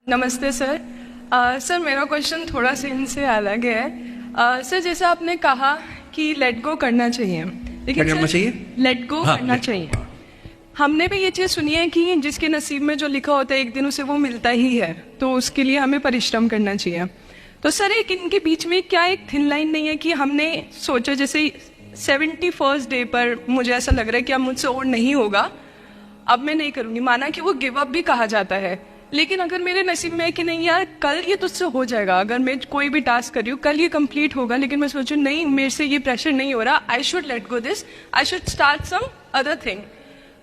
नमस्ते sir. Sir मेरा question थोड़ा सा इनसे अलग है। सर जैसे आपने कहा कि लेट गो करना चाहिए, लेकिन क्या करना चाहिए? लेट गो करना चाहिए। हमने भी ये चीज़ सुनी है कि जिसके नसीब में जो लिखा होता है एक दिन उसे वो मिलता ही है, तो उसके लिए हमें परिश्रम करना चाहिए। तो सर एक इनके बीच में क्या एक थिन लाइन नहीं है कि हमने सोचा जैसे 71st डे पर मुझे ऐसा लग रहा है कि अब मुझसे और नहीं होगा, अब मैं नहीं करूँगी। माना कि वो गिव अप भी कहा जाता है, लेकिन अगर मेरे नसीब में है कि नहीं यार कल ये तुझसे हो जाएगा, अगर मैं कोई भी टास्क कर रही हूँ कल ये कंप्लीट होगा, लेकिन मैं सोचूं नहीं मेरे से ये प्रेशर नहीं हो रहा, I should let go this, I should start some other thing.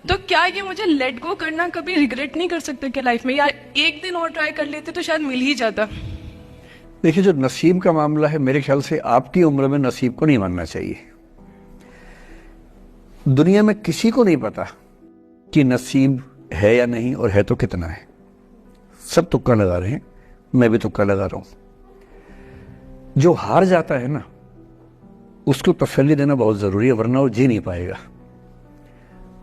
तो क्या ये मुझे लेट गो करना कभी रिग्रेट नहीं कर सकते क्या लाइफ में, यार एक दिन और ट्राई कर लेते तो शायद मिल ही जाता। देखिए, जो नसीब का मामला है मेरे ख्याल से आपकी उम्र में नसीब को नहीं मानना चाहिए। दुनिया में किसी को नहीं पता कि नसीब है या नहीं, और है तो कितना है। सब तुक्का लगा रहे हैं, मैं भी तुक्का लगा रहा हूं। जो हार जाता है ना, उसको तसल्ली देना बहुत जरूरी है, वरना वो जी नहीं पाएगा।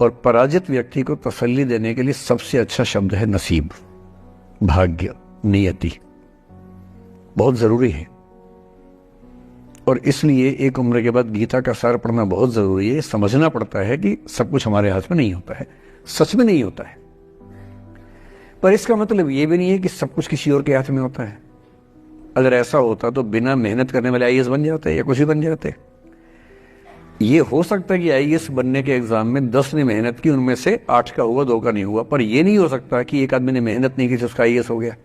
और पराजित व्यक्ति को तसल्ली देने के लिए सबसे अच्छा शब्द है नसीब, भाग्य, नियति। बहुत जरूरी है। और इसलिए एक उम्र के बाद गीता का सार पढ़ना बहुत जरूरी है। समझना पड़ता है कि सब कुछ हमारे हाथ में नहीं होता है, सच में नहीं होता है। पर इसका मतलब ये भी नहीं है कि सब कुछ किसी और के हाथ में होता है। अगर ऐसा होता तो बिना मेहनत करने वाले आईएएस बन जाते या कुछ भी बन जाते। ये हो सकता है कि आईएएस बनने के एग्जाम में 10 ने मेहनत की, उनमें से 8 का हुआ, 2 का नहीं हुआ। पर यह नहीं हो सकता कि एक आदमी ने मेहनत नहीं की तो उसका आईएएस हो गया।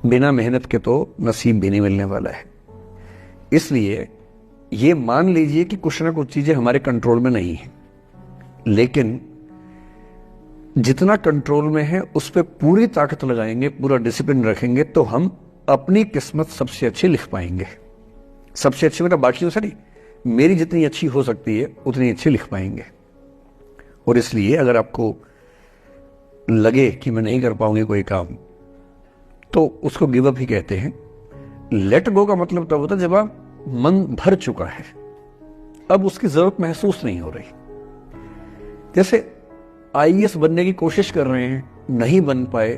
बिना मेहनत के तो नसीब भी नहीं मिलने वाला है। इसलिए ये मान लीजिए कि कुछ ना कुछ चीजें हमारे कंट्रोल में नहीं है, लेकिन जितना कंट्रोल में है उस पर पूरी ताकत लगाएंगे, पूरा डिसिप्लिन रखेंगे, तो हम अपनी किस्मत सबसे अच्छी लिख पाएंगे। सबसे अच्छी मतलब बाकियों से नहीं, मेरी जितनी अच्छी हो सकती है उतनी अच्छी लिख पाएंगे। और इसलिए अगर आपको लगे कि मैं नहीं कर पाऊंगी कोई काम, तो उसको गिव अप ही कहते हैं। लेट गो का मतलब तब होता है जब आप मन भर चुका है, अब उसकी जरूरत महसूस नहीं हो रही। जैसे आईएएस बनने की कोशिश कर रहे हैं, नहीं बन पाए,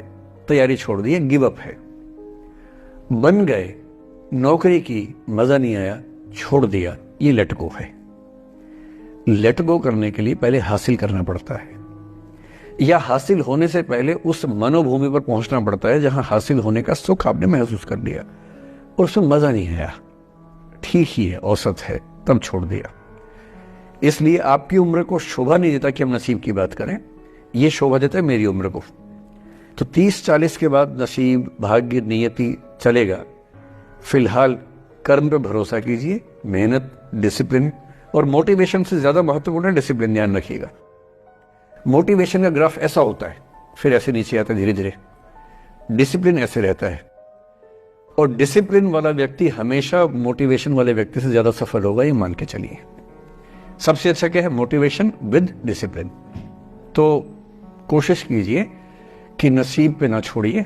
तैयारी छोड़ दी, गिव अप है। बन गए, नौकरी की, मजा नहीं आया, छोड़ दिया, ये लेट गो है। लेट गो करने के लिए पहले हासिल करना पड़ता है, या हासिल होने से पहले उस मनोभूमि पर पहुंचना पड़ता है जहां हासिल होने का सुख आपने महसूस कर लिया और उसमें मजा नहीं आया, ठीक ही है, औसत है, तब छोड़ दिया। इसलिए आपकी उम्र को शोभा नहीं देता कि हम नसीब की बात करें, यह शोभा देता है मेरी उम्र को। तो 30-40 के बाद नसीब, भाग्य, नियति चलेगा। फिलहाल कर्म पे भरोसा कीजिए, मेहनत, डिसिप्लिन, और मोटिवेशन से ज्यादा महत्वपूर्ण है डिसिप्लिन, ध्यान रखिएगा। मोटिवेशन का ग्राफ ऐसा होता है, फिर ऐसे नीचे आता है धीरे धीरे। डिसिप्लिन ऐसे रहता है, और डिसिप्लिन वाला व्यक्ति हमेशा मोटिवेशन वाले व्यक्ति से ज्यादा सफल होगा, ये मान के चलिए। सबसे अच्छा क्या है? Motivation with discipline. तो कोशिश कीजिए कि नसीब पे ना छोड़िए,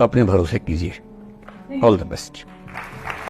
अपने भरोसे कीजिए। All the best.